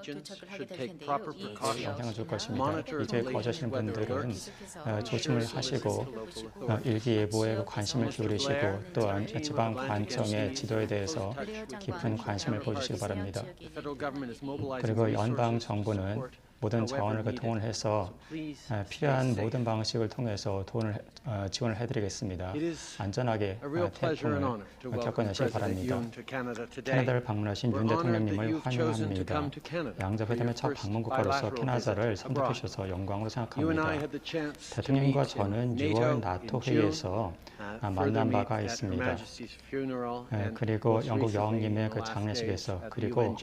도착을 하게 될 텐데요. 영향을 줄 것입니다. 이제 거주하시는 분들은 조심을 하시고 일기예보에 관심을 기울이시고 또한 지방 관청의 지도에 대해서 깊은 관심을 보여주시기 바랍니다. 그리고 연방 정부는 모든 자원을 동원해서 필요한 모든 방식을 통해서 지원을 해드리겠습니다. 안전하게 태풍을 겪어내시기 바랍니다. 캐나다를 방문하신 윤 대통령님을 환영합니다. 양자회담의 첫 방문 국가로서 캐나다를 선택해 주셔서 영광으로 생각합니다. 대통령과 저는 6월 나토 회의에서 만난 바가 있습니다. 그리고 영국 여왕님의 그 장례식에서 그리고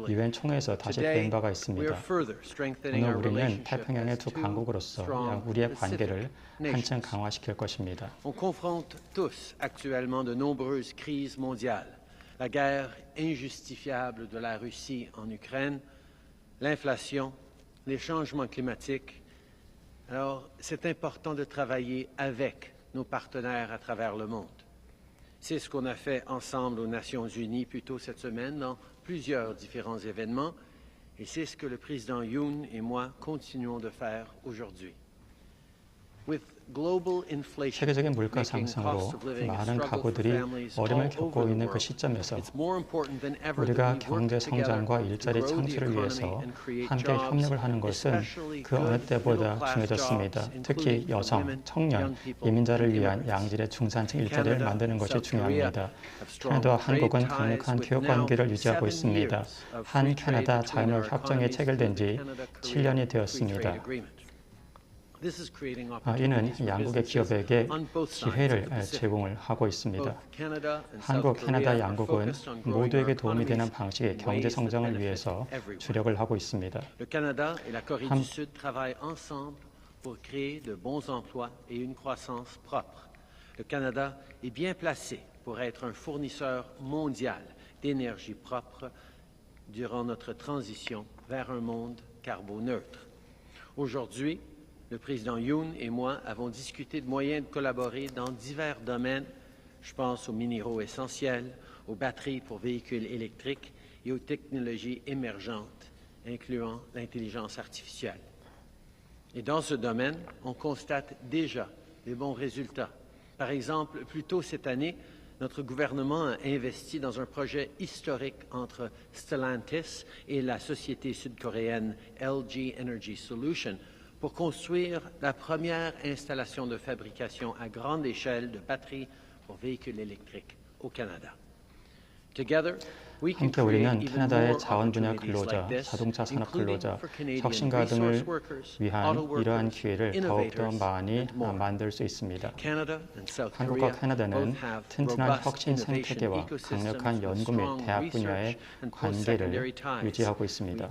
유엔 총회에서 다시 뵌 바가 있습니다. 오늘 우리는 태평양의 두 강국으로서 우리의 관계를 한층 강화시킬 것입니다. On confronte tous actuellement de nombreuses crises mondiales. La guerre injustifiable de la Russie en Ukraine, l'inflation, les changements climatiques. Alors, c'est important de travailler avec nos partenaires à travers le monde. C'est ce qu'on a fait ensemble aux Nations Unies plus tôt cette semaine dans plusieurs différents événements. Et c'est ce que le président Yoon et moi continuons de faire aujourd'hui. 세계적인 물가 상승으로 많은 가구들이 어려움을 겪고 있는 그 시점에서 우리가 경제 성장과 일자리 창출을 위해서 함께 협력을 하는 것은 그 어느 때보다 중요해졌습니다. 특히 여성, 청년, 이민자를 위한 양질의 중산층 일자리를 만드는 것이 중요합니다. 캐나다와 한국은 강력한 교역 관계를 유지하고 있습니다. 한 캐나다 자유무역 협정이 체결된 지 7년이 되었습니다. 이는 양국의 기업에게 기회를 제공을 하고 있습니다. 한국, 캐나다 양국은 모두에게 도움이 되는 방식의 경제 성장을 위해서 주력을 하고 있습니다. Le Canada est bien placé pour être un fournisseur mondial d'énergie propre durant notre transition vers un monde carboneutre. Aujourd'hui, le président Yoon et moi avons discuté de moyens de collaborer dans divers domaines. Je pense aux minéraux essentiels, aux batteries pour véhicules électriques et aux technologies émergentes, incluant l'intelligence artificielle. Et dans ce domaine, on constate déjà des bons résultats. Par exemple, plus tôt cette année, notre gouvernement a investi dans un projet historique entre Stellantis et la société sud-coréenne LG Energy Solution pour construire la première installation de fabrication à grande échelle de batteries pour véhicules électriques au Canada. Together, 함께 우리는 캐나다의 자원 분야 근로자, 자동차 산업 근로자, 혁신가 등을 위한 이러한 기회를 더욱더 많이 만들 수 있습니다. 한국과 캐나다는 튼튼한 혁신 생태계와 강력한 연구 및 대학 분야의 관계를 유지하고 있습니다.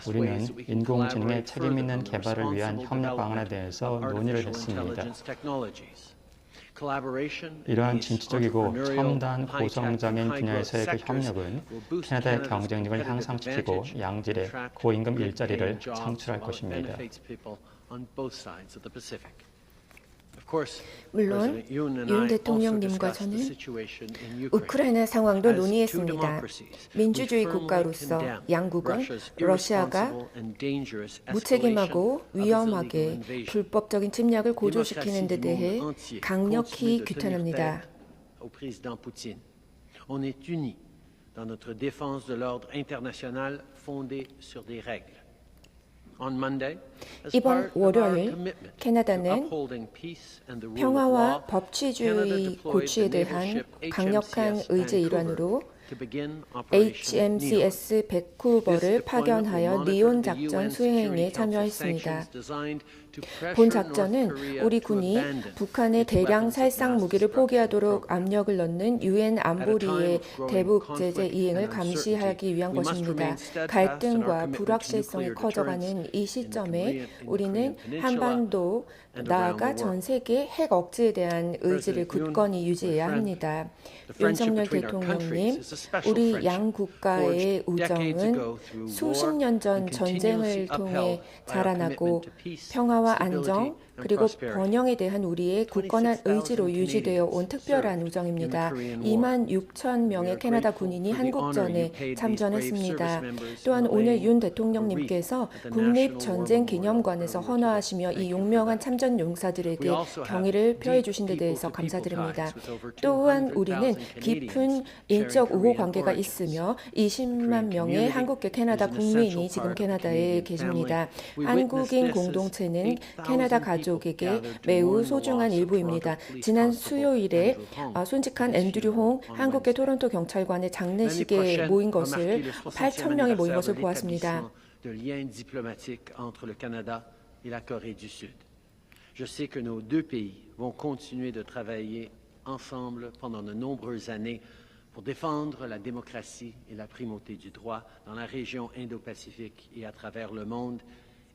우리는 인공지능의 책임 있는 개발을 위한 협력 방안에 대해서 논의를 했습니다. 이러한 진취적이고 첨단 고성장인 분야에서의 그 협력은 캐나다의 경쟁력을 향상시키고 양질의 고임금 일자리를 창출할 것입니다. 물론 윤 대통령님과 저는 우크라이나 상황도 논의했습니다. 민주주의 국가로서 양국은 러시아가 무책임하고 위험하게 불법적인 침략을 고조시키는 데 대해 강력히 규탄합니다. 이번 월요일 캐나다는 평화와 법치주의 고취에 대한 강력한 의지의 일환으로 HMCS 밴쿠버를 파견하여 리온 작전 수행에 참여했습니다. 본 작전은 우리 군이 북한의 대량 살상 무기를 포기하도록 압력을 넣는 유엔 안보리의 대북 제재 이행을 감시하기 위한 것입니다. 갈등과 불확실성이 커져가는 이 시점에 우리는 한반도 나아가 전 세계 핵 억지에 대한 의지를 굳건히 유지해야 합니다. 윤석열 대통령님, 우리 양 국가의 우정은 수십 년 전 전쟁을 통해 자라나고 평화와 안정 그리고 번영에 대한 우리의 굳건한 의지로 유지되어 온 특별한 우정입니다. 2만 6천 명의 캐나다 군인이 한국전에 참전했습니다. 또한 오늘 윤 대통령님께서 국립전쟁기념관에서 헌화하시며 이 용명한 참전 용사들에게 경의를 표해 주신 데 대해서 감사드립니다. 또한 우리는 깊은 인적 우호 관계가 있으며 20만 명의 한국계 캐나다 국민이 지금 캐나다에 계십니다. 한국인 공동체는 캐나다 가족에게 매우 소중한 일부입니다. 지난 수요일에 손직한 앤드류 홍 한국계 토론토 경찰관의 장례식에 모인 것을 8천 명이 모인 것을 보았습니다. Je sais que nos deux pays vont continuer de travailler ensemble pendant de nombreuses années pour défendre la démocratie et la primauté du droit dans la région Indo-Pacifique et à travers le monde,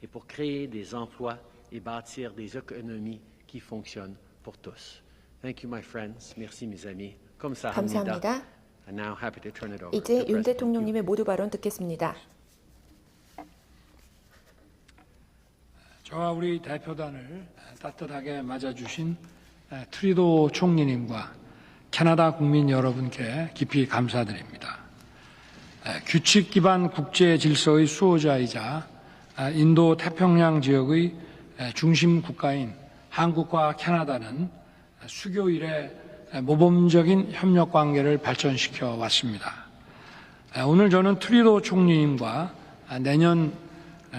et pour créer des emplois et bâtir des économies qui fonctionnent pour tous. Thank you, my friends. Merci, mes amis. 감사합니다. I'm now happy to turn it over 이제 to 윤 President 대통령님의 모두 발언 듣겠습니다. 저와 우리 대표단을 따뜻하게 맞아주신 트리도 총리님과 캐나다 국민 여러분께 깊이 감사드립니다. 규칙 기반 국제 질서의 수호자이자 인도 태평양 지역의 중심 국가인 한국과 캐나다는 수교 이래 모범적인 협력 관계를 발전시켜 왔습니다. 오늘 저는 트리도 총리님과 내년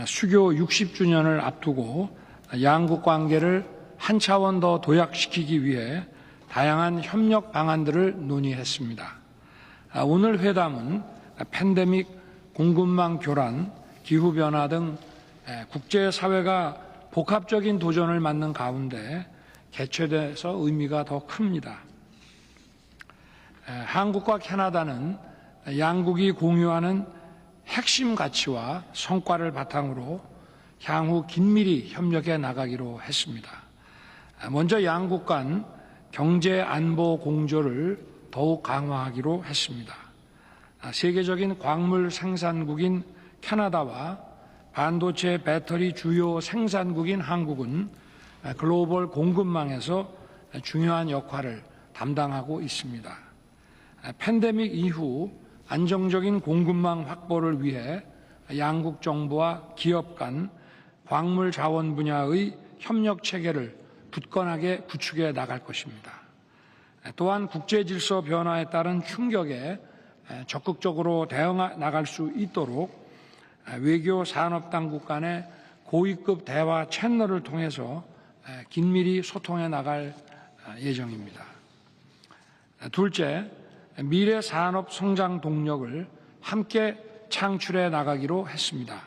수교 60주년을 앞두고 양국 관계를 한 차원 더 도약시키기 위해 다양한 협력 방안들을 논의했습니다. 오늘 회담은 팬데믹, 공급망 교란, 기후변화 등 국제사회가 복합적인 도전을 맞는 가운데 개최돼서 의미가 더 큽니다. 한국과 캐나다는 양국이 공유하는 핵심 가치와 성과를 바탕으로 향후 긴밀히 협력해 나가기로 했습니다. 먼저 양국 간 경제 안보 공조를 더욱 강화하기로 했습니다. 세계적인 광물 생산국인 캐나다와 반도체 배터리 주요 생산국인 한국은 글로벌 공급망에서 중요한 역할을 담당하고 있습니다. 팬데믹 이후 안정적인 공급망 확보를 위해 양국 정부와 기업 간 광물 자원 분야의 협력 체계를 굳건하게 구축해 나갈 것입니다. 또한 국제 질서 변화에 따른 충격에 적극적으로 대응해 나갈 수 있도록 외교 산업 당국 간의 고위급 대화 채널을 통해서 긴밀히 소통해 나갈 예정입니다. 둘째, 미래 산업 성장 동력을 함께 창출해 나가기로 했습니다.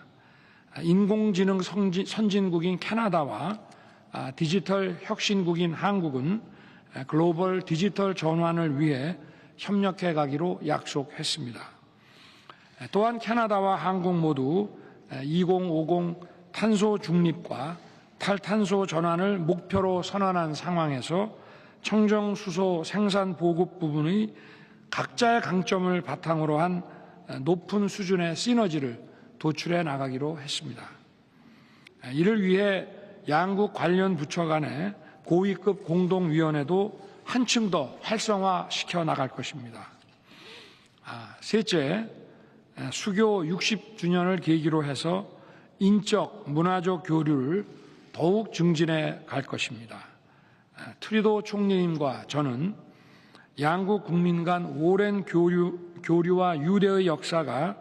인공지능 선진국인 캐나다와 디지털 혁신국인 한국은 글로벌 디지털 전환을 위해 협력해 가기로 약속했습니다. 또한 캐나다와 한국 모두 2050 탄소 중립과 탈탄소 전환을 목표로 선언한 상황에서 청정수소 생산 보급 부분의 각자의 강점을 바탕으로 한 높은 수준의 시너지를 도출해 나가기로 했습니다. 이를 위해 양국 관련 부처 간의 고위급 공동위원회도 한층 더 활성화시켜 나갈 것입니다. 셋째, 수교 60주년을 계기로 해서 인적, 문화적 교류를 더욱 증진해 갈 것입니다. 트리도 총리님과 저는 양국 국민 간 오랜 교류와 유대의 역사가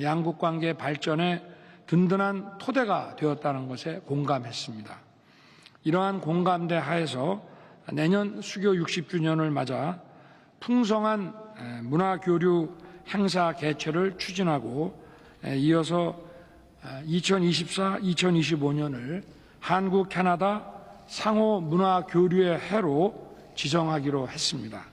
양국 관계 발전에 든든한 토대가 되었다는 것에 공감했습니다. 이러한 공감대 하에서 내년 수교 60주년을 맞아 풍성한 문화교류 행사 개최를 추진하고 이어서 2024, 2025년을 한국, 캐나다 상호 문화교류의 해로 지정하기로 했습니다.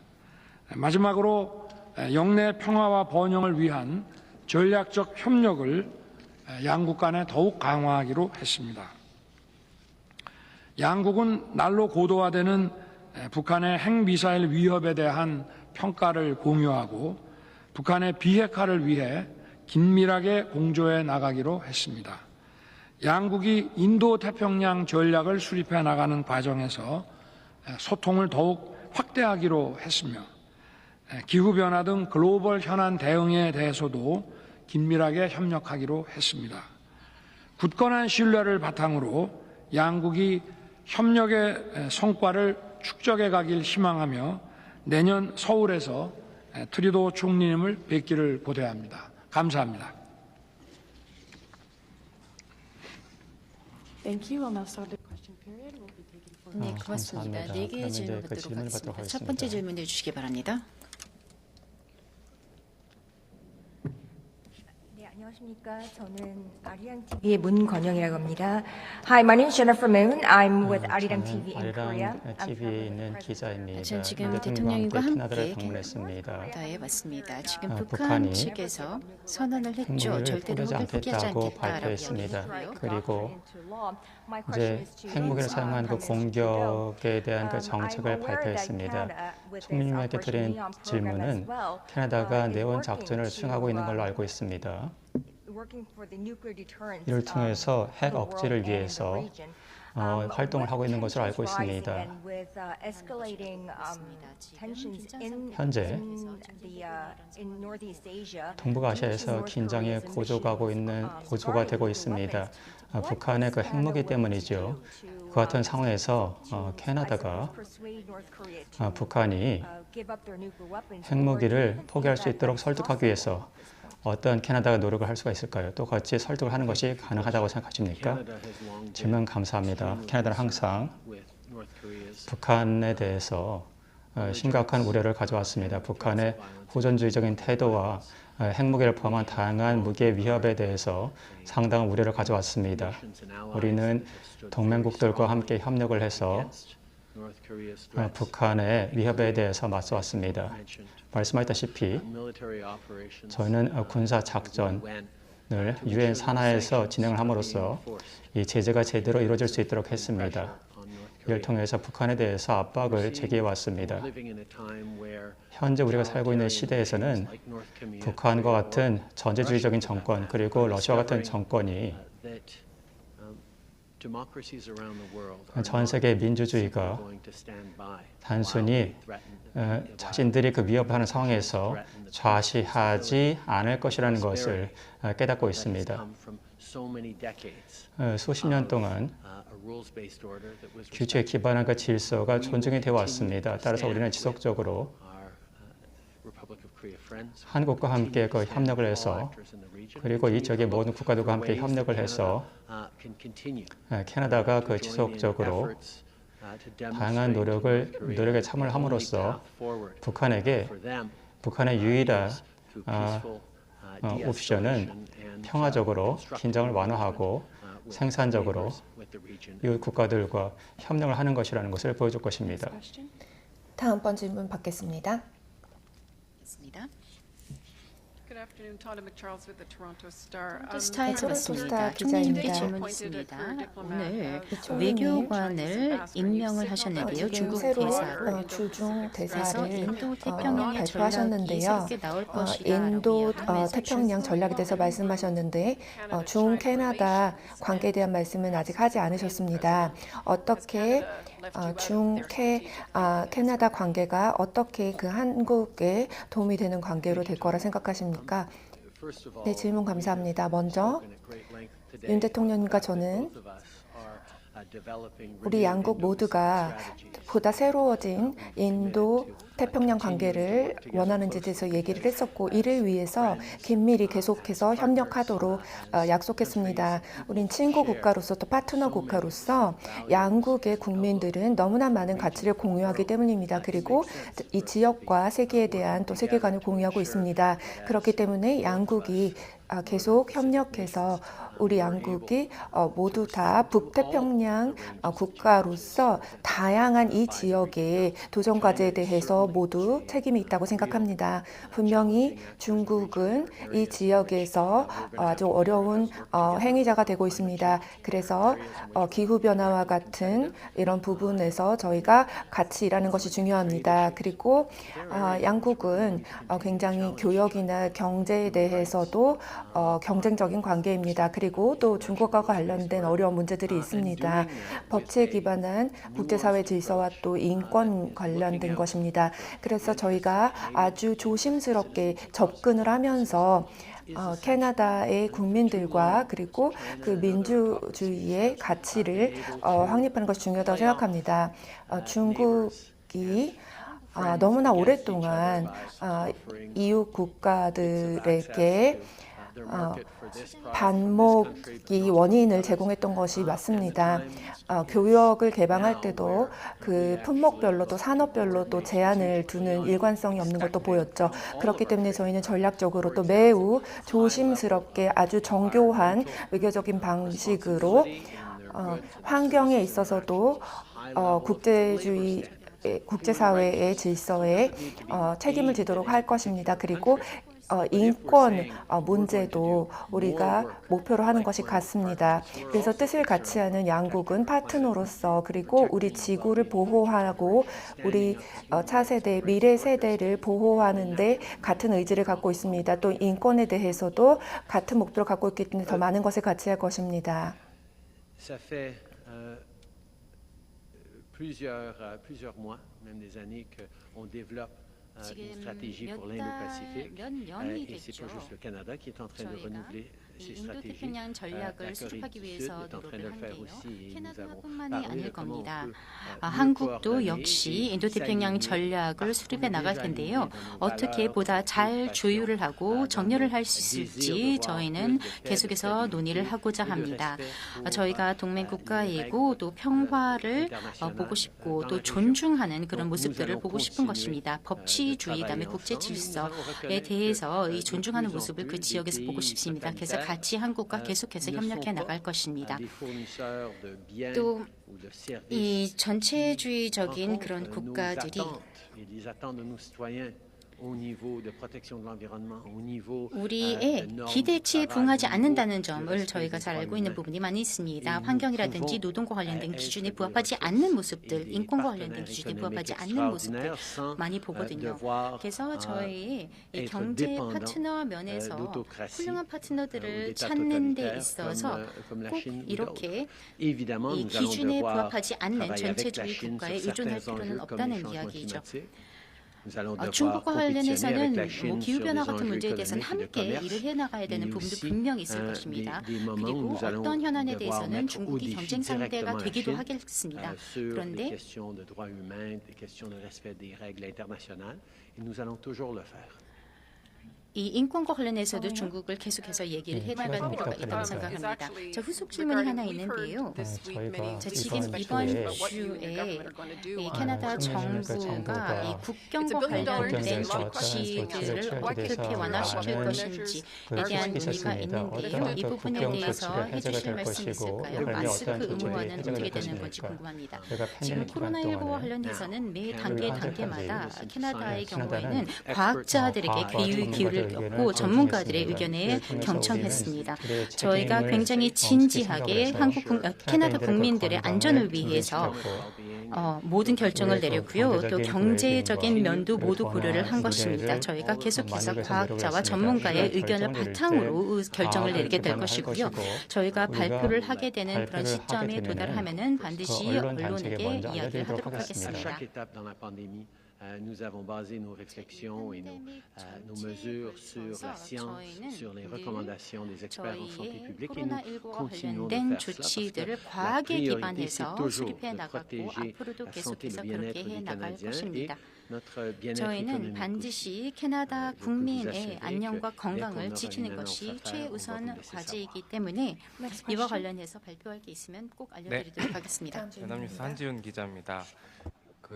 마지막으로 영내 평화와 번영을 위한 전략적 협력을 양국 간에 더욱 강화하기로 했습니다. 양국은 날로 고도화되는 북한의 핵미사일 위협에 대한 평가를 공유하고 북한의 비핵화를 위해 긴밀하게 공조해 나가기로 했습니다. 양국이 인도태평양 전략을 수립해 나가는 과정에서 소통을 더욱 확대하기로 했으며 기후변화 등 글로벌 현안 대응에 대해서도 긴밀하게 협력하기로 했습니다. 굳건한 신뢰를 바탕으로 양국이 협력의 성과를 축적해 가길 희망하며 내년 서울에서 트리도 총리님을 뵙기를 고대합니다. 감사합니다. Thank you. We'll now start the question period. We'll be taking four 네, 고맙습니다. 감사합니다. 네 개의 그럼 질문 이제 그 받도록 질문을 하겠습니다. 받도록 첫 번째 하겠습니다. 질문해 주시기 바랍니다. 네, 안녕하십니까. 저는 아리랑 TV의 문건영이라고 합니다. Hi, my name is Jennifer Moon. I'm with Arirang 저는 TV in Korea. 아리랑 TV에 있는 기자입니다. 전 지금 네, 대통령님과 캐나다를 함께 방문했습니다. 다에 왔습니다. 지금 아, 북한 북한이 측에서 선언을 했죠. 핵무기를 절대로 포기하지 핵을 포기하지 않겠다고 않겠다라고 발표했습니다. 이야기했고요. 그리고 이제 핵무기를 사용한 그 공격에 대한 그 정책을 발표했습니다. 총리님에게 드린 질문은 캐나다가 네온 작전을 수행하고 있는 걸로 알고 있습니다. 이를 통해서 핵 억제를 위해서 활동을 하고 있는 것으로 알고 있습니다. 현재 동북아시아에서 긴장이 고조가 되고 있습니다. 북한의 그 핵무기 때문이죠. 그 같은 상황에서 캐나다가 북한이 핵무기를 포기할 수 있도록 설득하기 위해서 어떤 캐나다가 노력을 할 수가 있을까요? 또 같이 설득을 하는 것이 가능하다고 생각하십니까? 질문 감사합니다. 캐나다는 항상 북한에 대해서 심각한 우려를 가져왔습니다. 북한의 호전주의적인 태도와 핵무기를 포함한 다양한 무기의 위협에 대해서 상당한 우려를 가져왔습니다. 우리는 동맹국들과 함께 협력을 해서 북한의 위협에 대해서 맞서왔습니다. 말씀하셨다시피 저희는 군사 작전을 유엔 산하에서 진행을 함으로써 이 제재가 제대로 이루어질 수 있도록 했습니다. 이를 통해서 북한에 대해서 압박을 제기해 왔습니다. 현재 우리가 살고 있는 시대에서는 북한과 같은 전제주의적인 정권 그리고 러시아와 같은 정권이 전 세계 민주주의가 단순히 자신들이 그 위협하는 상황에서 좌시하지 않을 것이라는 것을 깨닫고 있습니다. 수십 년 동안 규칙에 기반한 그 질서가 존중이 되어 왔습니다. 따라서 우리는 지속적으로 한국과 함께 그 협력을 해서 그리고 이 지역의 모든 국가들과 함께 협력을 해서 캐나다가 그 지속적으로 다양한 노력에 참여를 함으로써 북한의 유일한 옵션은 평화적으로 긴장을 완화하고 생산적으로 이웃 국가들과 협력을 하는 것이라는 것을 보여줄 것입니다. 다음번 질문 받겠습니다. Good afternoon, Tonda McCharles with the Toronto Star. 토론토 스타에서 토론토 왔습니다. 스타 총리님께 기자입니다. 질문 있습니다. 오늘 총리님, 외교관을 임명을 하셨는데요. 지금 중국 새로 대사로. 주중 그래서 대사를 인도 태평양의 발표하셨는데요. 전략이 새롭게 나올 것이다라고 인도 이야기하면서 태평양 전략에 대해서 말씀하셨는데 중 캐나다 관계에 대한 말씀은 아직 하지 않으셨습니다. 어떻게 캐나다 관계가 어떻게 그 한국에 도움이 되는 관계로 될 거라 생각하십니까? 네, 질문 감사합니다. 먼저 윤 대통령님과 저는 우리 양국 모두가 보다 새로워진 인도 태평양 관계를 원하는지에 대해서 얘기를 했었고 이를 위해서 긴밀히 계속해서 협력하도록 약속했습니다. 우린 친구 국가로서 또 파트너 국가로서 양국의 국민들은 너무나 많은 가치를 공유하기 때문입니다. 그리고 이 지역과 세계에 대한 또 세계관을 공유하고 있습니다. 그렇기 때문에 양국이 계속 협력해서 우리 양국이 모두 다 북태평양 국가로서 다양한 이 지역의 도전 과제에 대해서 대해서 모두 책임이 있다고 생각합니다. 분명히 중국은 이 지역에서 아주 어려운 행위자가 되고 있습니다. 그래서 기후변화와 같은 이런 부분에서 저희가 같이 일하는 것이 중요합니다. 그리고 양국은 굉장히 교역이나 경제에 대해서도 경쟁적인 관계입니다. 그리고 또 중국과 관련된 어려운 문제들이 있습니다. 법치에 기반한 국제사회 질서와 또 인권 관련된 것입니다. 그래서 저희가 아주 조심스럽게 접근을 하면서 캐나다의 국민들과 그리고 그 민주주의의 가치를 확립하는 것이 중요하다고 생각합니다. 중국이 너무나 오랫동안 이웃 국가들에게 반목이 원인을 제공했던 것이 맞습니다. 교역을 개방할 때도 그 품목별로 또 산업별로 또 제한을 두는 일관성이 없는 것도 보였죠. 그렇기 때문에 저희는 전략적으로 또 매우 조심스럽게 아주 정교한 외교적인 방식으로 환경에 있어서도 국제사회의 질서에 책임을 지도록 할 것입니다. 그리고 인권 문제도 우리가 목표로 하는 것이 같습니다. 그래서 뜻을 같이 하는 양국은 파트너로서 그리고 우리 지구를 보호하고 우리 차세대, 미래 세대를 보호하는 데 같은 의지를 갖고 있습니다. 또 인권에 대해서도 같은 목표를 갖고 있기 때문에 더 많은 것을 같이 할 것입니다. Ça fait plusieurs mois, même des années, qu'on développe une stratégie pour l'Indo-Pacifique. Et c'est pas juste le Canada qui est en train de renouveler ses stratégies. 인도태평양 La 전략을 Corée 수립하기 du 위해서 Sud est en train de 노력을 le faire 하는데요. aussi. Et nous avons 캐나다뿐만이 parlé 아닐 de comment on 겁니다. peut 한국도 역시 인도태평양 전략을 수립해 나갈 텐데요. 어떻게 보다 잘 조율을 하고 정렬을 할 수 있을지 저희는 계속해서 논의를 하고자 합니다. 저희가 동맹 국가이고 또 평화를 보고 싶고 또 존중하는 그런 모습들을 보고 싶은 것입니다. 법치주의 그다음에 국제 질서에 대해서 이 존중하는 모습을 그 지역에서 보고 싶습니다. 그래서 같이 한국과 계속해서 협력해 나갈 것입니다. 또 이 전체주의적인 그런 국가들이 우리의 기대치에 부응하지 않는다는 점을 저희가 잘 알고 있는 부분이 많이 있습니다. 환경이라든지 노동과 관련된 기준에 부합하지 않는 모습들, 인권과 관련된 기준에 부합하지 않는 모습들 많이 보거든요. 그래서 저희 이 경제 파트너 면에서 훌륭한 파트너들을 찾는 데 있어서 꼭 이렇게 이 기준에 부합하지 않는 전체주의 국가에 의존할 필요는 없다는 이야기죠. 중국과 관련해서는 기후변화 같은 문제에 대해서는 함께 일을 해나가야 되는 부분도 분명히 있을 것입니다. 그리고 어떤 현안에 대해서는 중국이 경쟁 상대가 되기도 하겠습니다. 그런데 이 인권과 관련해서도 중국을 계속해서 얘기를 해나갈 필요가 있다고 생각합니다. 자, 후속 질문이 하나 있는데요. 저희가 지금 이번 주에 이 캐나다 정부가 이 국경과 관련된 조치들을 어떻게 완화시킬 것인지에 대한 논의가 있는데요. 이 부분에 대해서 해주실 말씀 있을까요? 마스크 의무화는 어떻게 되는 건지 궁금합니다. 지금 코로나19와 관련해서는 매 단계마다 캐나다의 경우에는 과학자들에게 귀를 고 전문가들의 의견에 경청했습니다. 저희가 굉장히 진지하게 캐나다 국민들의 안전을 위해서 모든 결정을 내렸고요. 또 경제적인 면도 모두 고려를 한 것입니다. 저희가 계속해서 과학자와 전문가의 의견을 바탕으로 결정을 내리게 될 것이고요. 저희가 발표를 하게 되는 그런 시점에 도달하면은 반드시 언론에게 이야기를 하도록 하겠습니다. Nous avons basé nos réflexions et nos mesures sur la science, sur les recommandations des experts en santé publique et nous continuons de faire cela parce que la priorité c'est toujours de protéger la santé et le bien-être des Canadiens et notre bien-être 저희는 économique. 반드시 캐나다 국민의 안녕과 건강을 지키는 것이 최우선 과제이기 때문에 이와 관련해서 발표할 게 있으면 꼭 알려드리도록 하겠습니다. 연합뉴스 한지훈 기자입니다.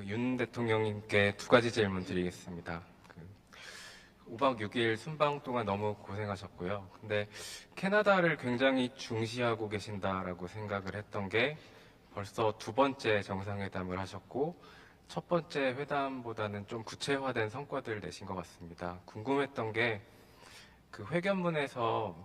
윤 대통령님께 두 가지 질문 드리겠습니다. 5박 6일 순방 동안 너무 고생하셨고요. 근데 캐나다를 굉장히 중시하고 계신다라고 생각을 했던 게 벌써 두 번째 정상회담을 하셨고 첫 번째 회담보다는 좀 구체화된 성과들을 내신 것 같습니다. 궁금했던 게 그 회견문에서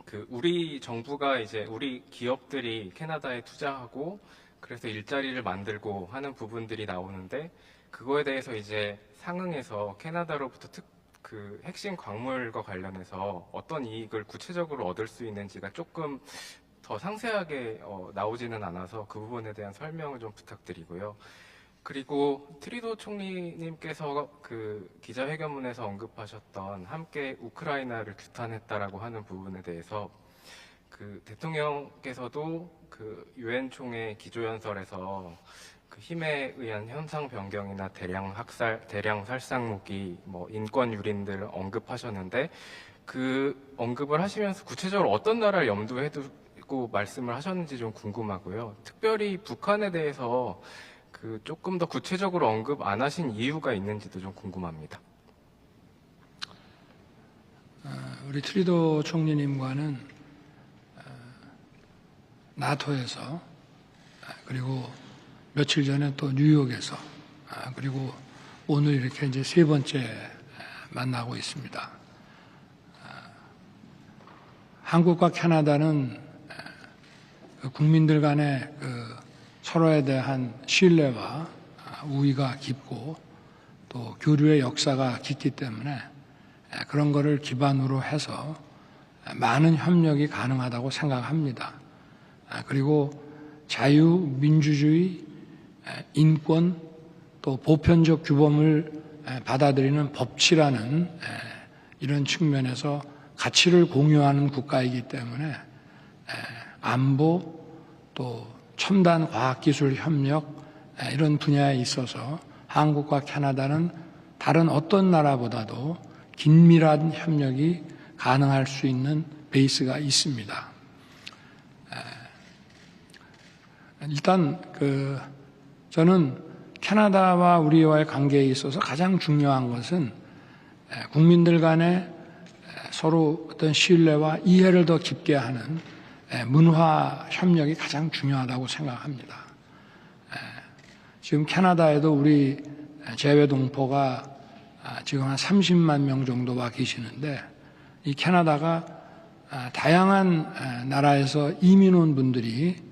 그 우리 정부가 이제 우리 기업들이 캐나다에 투자하고 그래서 일자리를 만들고 하는 부분들이 나오는데 그거에 대해서 이제 상응해서 캐나다로부터 그 핵심 광물과 관련해서 어떤 이익을 구체적으로 얻을 수 있는지가 조금 더 상세하게 나오지는 않아서 그 부분에 대한 설명을 좀 부탁드리고요. 그리고 트리도 총리님께서 그 기자회견문에서 언급하셨던 함께 우크라이나를 규탄했다라고 하는 부분에 대해서 그 대통령께서도 그 유엔 총회 기조연설에서 그 힘에 의한 현상 변경이나 대량 살상 무기, 뭐 인권 유린들 언급하셨는데 그 언급을 하시면서 구체적으로 어떤 나라를 염두에 두고 말씀을 하셨는지 좀 궁금하고요. 특별히 북한에 대해서 그 조금 더 구체적으로 언급 안 하신 이유가 있는지도 좀 궁금합니다. 우리 트리도 총리님과는 나토에서 그리고 며칠 전에 또 뉴욕에서 그리고 오늘 이렇게 이제 세 번째 만나고 있습니다. 한국과 캐나다는 국민들 간의 그 서로에 대한 신뢰와 우위가 깊고 또 교류의 역사가 깊기 때문에 그런 거를 기반으로 해서 많은 협력이 가능하다고 생각합니다. 그리고 자유, 민주주의, 인권, 또 보편적 규범을 받아들이는 법치라는 이런 측면에서 가치를 공유하는 국가이기 때문에 안보 또 첨단 과학기술 협력 이런 분야에 있어서 한국과 캐나다는 다른 어떤 나라보다도 긴밀한 협력이 가능할 수 있는 베이스가 있습니다. 일단 저는 캐나다와 우리와의 관계에 있어서 가장 중요한 것은 국민들 간의 서로 어떤 신뢰와 이해를 더 깊게 하는 문화 협력이 가장 중요하다고 생각합니다. 지금 캐나다에도 우리 재외 동포가 지금 한 30만 명 정도가 계시는데 이 캐나다가 다양한 나라에서 이민 온 분들이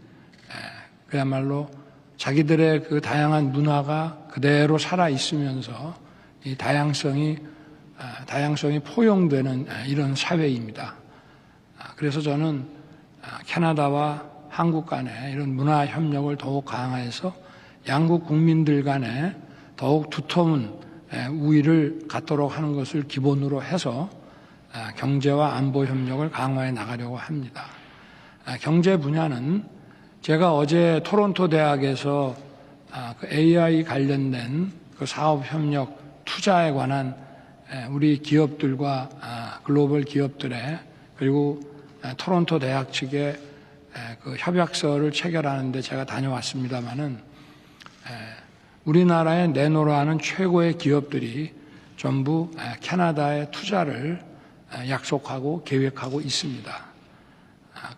그야말로 자기들의 그 다양한 문화가 그대로 살아 있으면서 이 다양성이 포용되는 이런 사회입니다. 그래서 저는 캐나다와 한국 간의 이런 문화 협력을 더욱 강화해서 양국 국민들 간에 더욱 두터운 우위를 갖도록 하는 것을 기본으로 해서 경제와 안보 협력을 강화해 나가려고 합니다. 경제 분야는 제가 어제 토론토 대학에서 그 AI 관련된 그 사업 협력 투자에 관한 우리 기업들과 글로벌 기업들의 그리고 토론토 대학 측의 그 협약서를 체결하는데 제가 다녀왔습니다마는 우리나라에 내놓으라 하는 최고의 기업들이 전부 캐나다에 투자를 약속하고 계획하고 있습니다.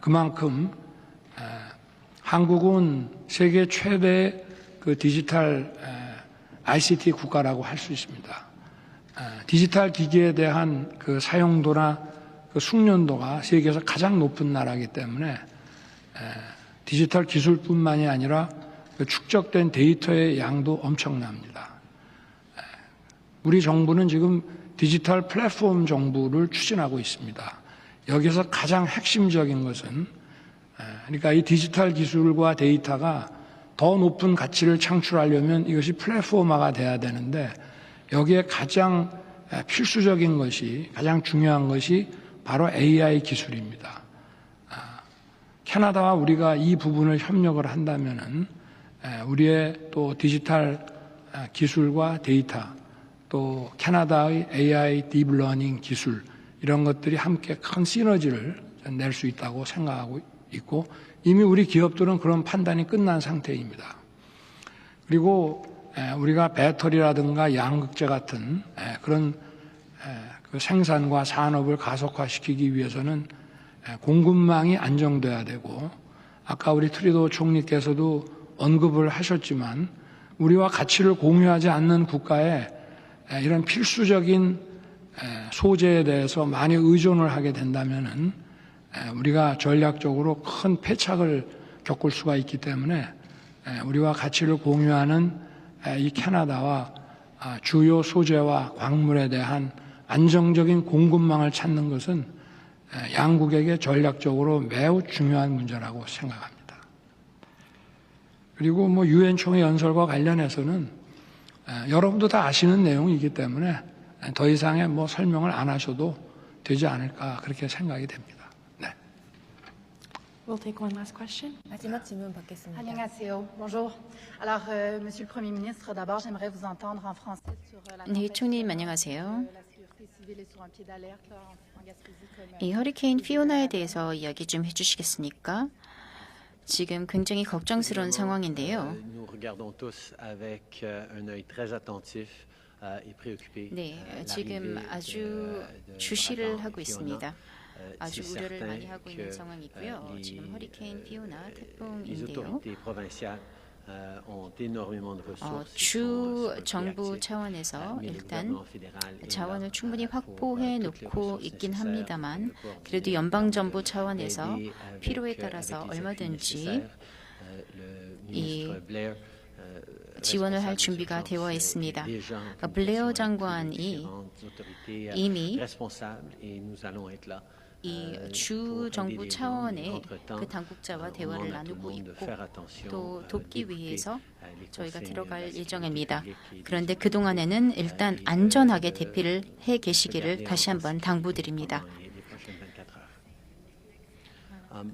그만큼 한국은 세계 최대 그 디지털 ICT 국가라고 할 수 있습니다. 디지털 기기에 대한 그 사용도나 그 숙련도가 세계에서 가장 높은 나라이기 때문에 디지털 기술뿐만이 아니라 그 축적된 데이터의 양도 엄청납니다. 우리 정부는 지금 디지털 플랫폼 정부를 추진하고 있습니다. 여기서 가장 핵심적인 것은 그러니까 이 디지털 기술과 데이터가 더 높은 가치를 창출하려면 이것이 플랫폼화가 돼야 되는데 여기에 가장 필수적인 것이 가장 중요한 것이 바로 AI 기술입니다. 캐나다와 우리가 이 부분을 협력을 한다면은 우리의 또 디지털 기술과 데이터 또 캐나다의 AI 딥러닝 기술 이런 것들이 함께 큰 시너지를 낼 수 있다고 생각하고 있고 이미 우리 기업들은 그런 판단이 끝난 상태입니다. 그리고 우리가 배터리라든가 양극재 같은 그런 그 생산과 산업을 가속화시키기 위해서는 공급망이 안정돼야 되고 아까 우리 트리도 총리께서도 언급을 하셨지만 우리와 가치를 공유하지 않는 국가에 이런 필수적인 소재에 대해서 많이 의존을 하게 된다면은 우리가 전략적으로 큰 패착을 겪을 수가 있기 때문에 우리와 가치를 공유하는 이 캐나다와 주요 소재와 광물에 대한 안정적인 공급망을 찾는 것은 양국에게 전략적으로 매우 중요한 문제라고 생각합니다. 그리고 뭐 유엔 총회 연설과 관련해서는 여러분도 다 아시는 내용이기 때문에 더 이상의 뭐 설명을 안 하셔도 되지 않을까 그렇게 생각이 됩니다. 네. We'll take one last question. 마지막 질문 받겠습니다. 안녕하세요. Bonjour. Alors, Monsieur le Premier ministre, d'abord, j'aimerais vous entendre en français sur la 네, 총리님 안녕하세요. la sécurité civile est sur un pied d'alerte là, en Gaspésie comme 이 허리케인 피오나에 대해서 이야기 좀 해주시겠습니까? 지금 굉장히 걱정스러운 상황인데요. Nous regardons tous avec un œil très attentif et préoccupé. 네, 지금 아주 주시를 하고 있습니다. 아주 우려를 많이 하고 있는 상황이고요. 지금 허리케인 피오나 Les 태풍인데요. autorités provinciales ont énormément de ressources. 주 정부 차원에서 일단 자원을 충분히 확보해 놓고 있긴 합니다만 그래도 연방 정부 차원에서 필요에 따라서 얼마든지 이 지원을 할 준비가 되어 있습니다. 블레어 장관이 이미 이 주 정부 차원의 그 당국자와 대화를 나누고 있고 또 돕기 위해서 저희가 들어갈 예정입니다. 그런데 그동안에는 일단 안전하게 대피를 해 계시기를 다시 한번 당부드립니다.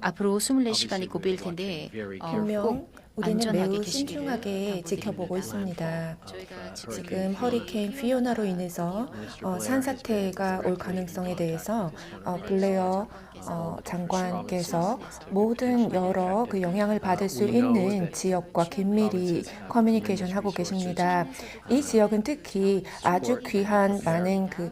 앞으로 24시간이 고비일 텐데 분명 꼭 우리는 안전하게 매우 계시기를 신중하게 당부드립니다. 지켜보고 있습니다. 저희가 지금 허리케인 피오나로 인해서 산사태가 올 가능성에 대해서 블레어 장관께서 모든 여러 그 영향을 받을 수 있는 지역과 긴밀히 커뮤니케이션 하고 계십니다. 이 지역은 특히 아주 귀한 많은 그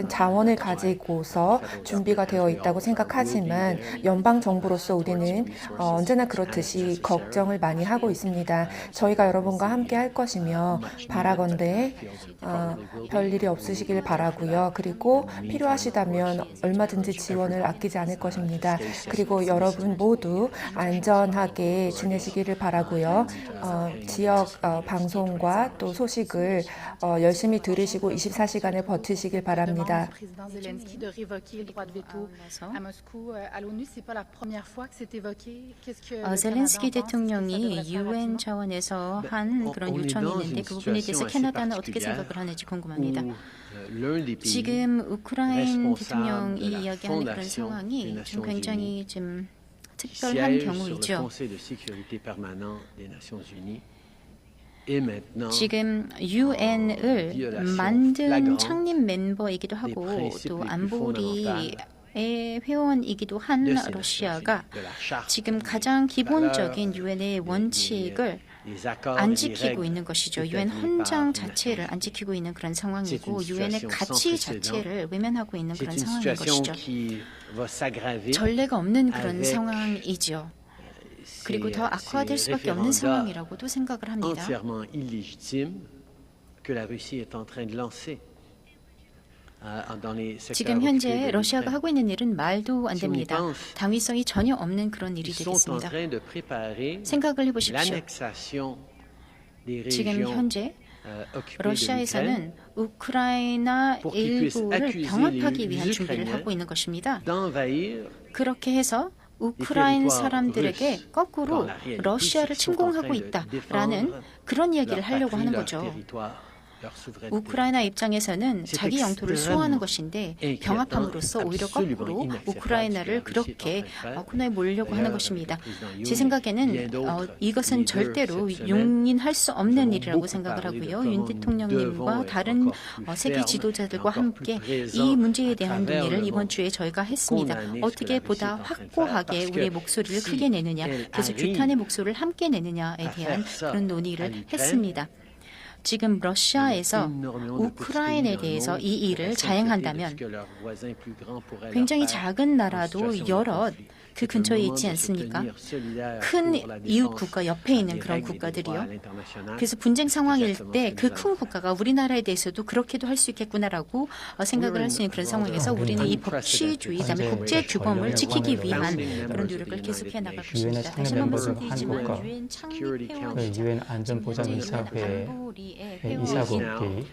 자원을 가지고서 준비가 되어 있다고 생각하지만 연방 정부로서 우리는 언제나 그렇듯이 걱정을 많이 하고 있습니다. 저희가 여러분과 함께 할 것이며 바라건대 별일이 없으시길 바라고요. 그리고 필요하시다면 얼마든지 지원을 아끼지 않을 것입니다. 그리고 여러분 모두 안전하게 지내시기를 바라고요. 지역 방송과 또 소식을 열심히 들으시고 24시간을 버티시길 바랍니다. président Zelensky de révoquer le droit de veto à Moscou à l'ONU. C'est pas la première fois que c'est évoqué. Qu'est-ce que le 젤렌스키 Canada pense? 대통령이 Est-ce que ça devrait 유엔 être 차원에서 한 그런 요청이 있는데 그 부분에 대해서 캐나다는 어떻게 생각을 하는지 궁금합니다. 지금 우크라이나 대통령이 이야기하는 그런 상황이 좀 굉장히 좀 특별한 경우이죠. 지금 유엔을 만든 창립 멤버이기도 하고 또 안보리의 회원이기도 한 러시아가 지금 가장 기본적인 유엔의 원칙을 안 지키고 있는 것이죠. 유엔 헌장 자체를 안 지키고 있는 그런 상황이고 유엔의 가치 자체를 외면하고 있는 그런 상황인 것이죠. 전례가 없는 그런 상황이죠. 그리고 더 악화될 수밖에 없는 상황이라고도 생각을 합니다. 지금 현재 러시아가 하고 있는 일은 말도 안 됩니다. 당위성이 전혀 없는 그런 일이 되겠습니다. 생각을 해보십시오. 지금 현재 러시아에서는 우크라이나 일부를 병합하기 위한 준비를 하고 있는 것입니다. 그렇게 해서 우크라이나 사람들에게 거꾸로 러시아를 침공하고 있다라는 그런 이야기를 하려고 하는 거죠. 우크라이나 입장에서는 자기 영토를 수호하는 것인데 병합함으로써 오히려 거꾸로 우크라이나를 그렇게 코너에 몰려고 하는 것입니다. 제 생각에는 이것은 절대로 용인할 수 없는 일이라고 생각을 하고요. 윤 대통령님과 다른 세계 지도자들과 함께 이 문제에 대한 논의를 이번 주에 저희가 했습니다. 어떻게 보다 확고하게 우리의 목소리를 크게 내느냐, 그래서 규탄의 목소리를 함께 내느냐에 대한 그런 논의를 했습니다. 지금 러시아에서 우크라이나에 대해서 이 일을 자행한다면 굉장히 작은 나라도 여러 그 근처에 있지 않습니까? 큰 이웃 국가 옆에 있는 그런 국가들이요. 그래서 분쟁 상황일 때 그 큰 국가가 우리나라에 대해서도 그렇게도 할 수 있겠구나라고 생각을 할 수 있는 그런 상황에서 우리는 이 법치주의, 그다음에 국제 규범을 지키기 위한 그런 노력을 계속해 나갈 것입니다. 다시 한번 말씀드리지만 유엔 창립회원 유엔 안전보장이사회 이사국이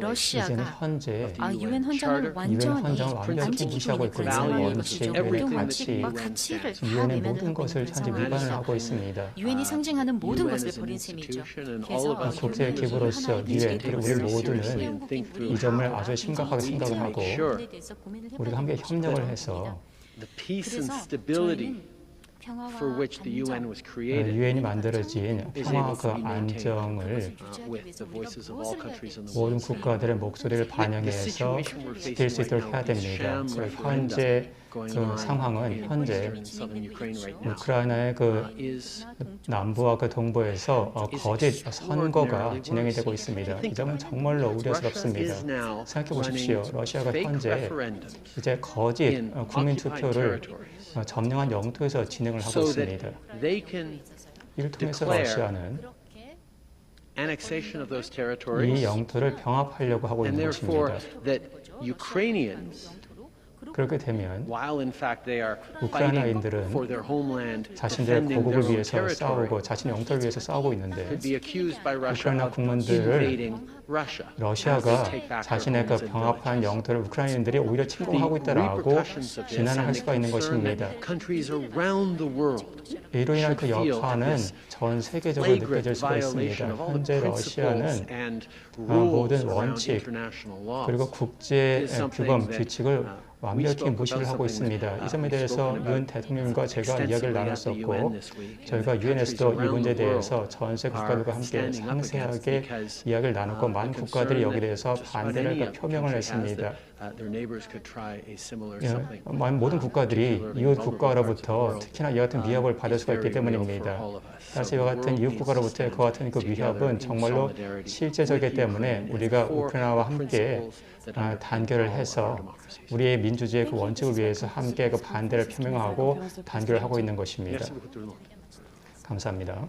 러시아가 이제는 현재 유엔 헌장을 유엔 완전히 헌장을 안 완전히 지키고 무시하고 있는 그런 있고 상황인 원칙, 것이죠. 유엔의 모든 가치, 원칙과 가치를 다 유엔의 모든 외면하고 것을 있는 현재 위반을 상황에서 하고 있습니다. 유엔이 상징하는 모든 것을 버린 셈이죠. 그래서 국제 기구로서 유엔 그리고 우리 모두는 이 점을 아주 심각하게 생각을 하고 우리가 함께 협력을 해서 for which the UN was created. 유엔이 만들어진 평화 그 안정을 모든 국가들의 목소리를 반영해서 지킬 수 있도록 해야 됩니다. 현재 그 상황은 현재 우크라이나의 그 남부와 그 동부에서 거짓 선거가 진행이 되고 있습니다. 이 점은 정말로 우려스럽습니다. 생각해 보십시오. 러시아가 현재 이제 거짓 국민 투표를 점령한 영토에서 진행을 하고 있습니다. 이를 통해서 러시아는 이 영토를 병합하려고 하고 있는 것입니다. 그렇게 되면 우크라이나인들은 자신들의 고국을 위해서 싸우고 자신의 영토를 위해서 싸우고 있는데 우크라이나 국민들을 러시아가 자신의 그 병합한 영토를 우크라이나인들이 오히려 침공하고 있다라고 비난을 할 수가 있는 것입니다. 이로 인한 그 여파는 전 세계적으로 느껴질 수가 있습니다. 현재 러시아는 모든 원칙 그리고 국제 규범 규칙을 완벽히 무시를 하고 있습니다. 이 점에 대해서 윤 대통령과 제가 이야기를 나눴었고 저희가 유엔에서도 이 문제에 대해서 전세 국가들과 함께 상세하게 이야기를 나눴고 많은 국가들이 여기에 대해서 반대를 표명을 했습니다. 모든 국가들이 이웃 국가로부터 특히나 이와 같은 위협을 받을 수가 있기 때문입니다. 사실 이와 같은 이웃 국가로부터의 그와 같은 그 위협은 정말로 실제적이기 때문에 우리가 우크라이나와 함께 단결을 해서 우리의 민주주의의 그 원칙을 위해서 함께 그 반대를 표명하고 단결을 하고 있는 것입니다. 감사합니다.